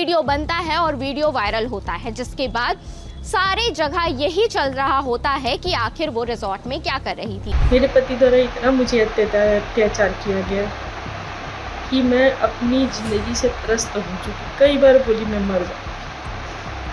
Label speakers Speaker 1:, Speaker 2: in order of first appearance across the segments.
Speaker 1: Video बनता है और वीडियो वायरल होता है, जिसके बाद सारे जगह यही चल रहा होता है कि आखिर वो रिजॉर्ट में क्या कर रही थी।
Speaker 2: मेरे पति द्वारा इतना मुझे अत्याचार किया गया कि मैं अपनी ज़िंदगी से त्रस्त हो चुकी। कई बार बोली मैं मर जाऊँ,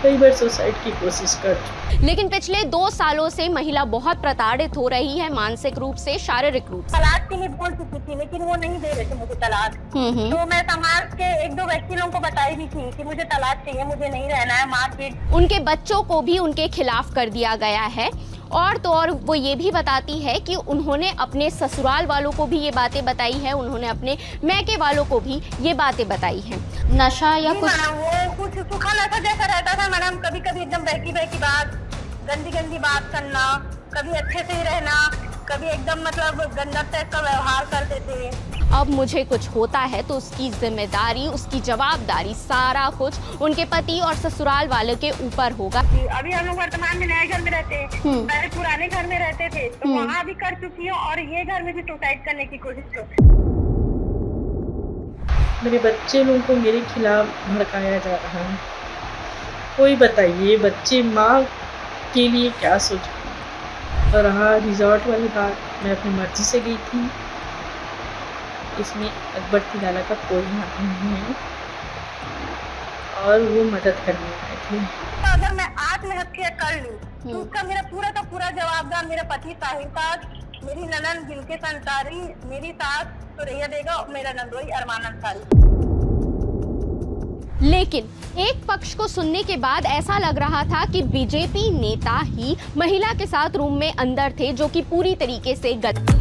Speaker 2: कई बार सुसाइड की कोशिश कर चुकी।
Speaker 1: लेकिन पिछले 2 सालों से महिला बहुत प्रताड़ित हो रही है, मानसिक रूप से, शारीरिक रूप से।
Speaker 3: तलाक के लिए बोल चुकी थी, लेकिन वो नहीं दे रहे थे मुझे तलाक। तो मैं समाज के 1-2 व्यक्ति लोगों को बताई भी थी कि मुझे तलाक चाहिए, मुझे नहीं रहना है, मारपीट।
Speaker 1: उनके बच्चों को भी उनके खिलाफ कर दिया गया है। और तो और वो ये भी बताती है कि उन्होंने अपने ससुराल वालों को भी ये बातें बताई है, उन्होंने अपने मैके वालों को भी ये बातें बताई हैं। नशा या कुछ
Speaker 3: वो कुछ सूखा नशा जैसा रहता था मैडम। कभी कभी एकदम बहकी बात, गंदी बात करना, कभी अच्छे से ही रहना, कभी एकदम मतलब गंदा टाइप का व्यवहार करते थे।
Speaker 1: अब मुझे कुछ होता है तो उसकी जिम्मेदारी, उसकी जवाबदारी, सारा कुछ उनके पति और ससुराल वाले के ऊपर होगा।
Speaker 3: अभी हम लोग वर्तमान में नए घर में रहते हैं, पहले पुराने घर में रहते थे, तो वहाँ भी कर चुकी हूँ और ये घर में भी सुसाइड करने की कोशिश कर।
Speaker 2: मेरे बच्चे लोगों को मेरे खिलाफ भड़काया जा रहा है। कोई बताइए, बच्चे माँ के लिए क्या सोच रहा। रिजॉर्ट वाली बात, मैं अपनी मर्जी से गई थी, इसमें अकबर तिलाला का कोई हाथ नहीं है और वो मदद करने आए थे।
Speaker 3: तो अगर मैं आत्महत्या कर लूं तो उसका मेरा पूरा का पूरा जवाबदार मेरा पति साहिबजाद, मेरी ननद जिनके संसारी, मेरी सास सुरैया देगा और मेरा नंदोई अरमान अंसारी।
Speaker 1: लेकिन एक पक्ष को सुनने के बाद ऐसा लग रहा था कि बीजेपी नेता ही महिला के साथ रूम में अंदर थे, जो कि पूरी तरीके से गलत।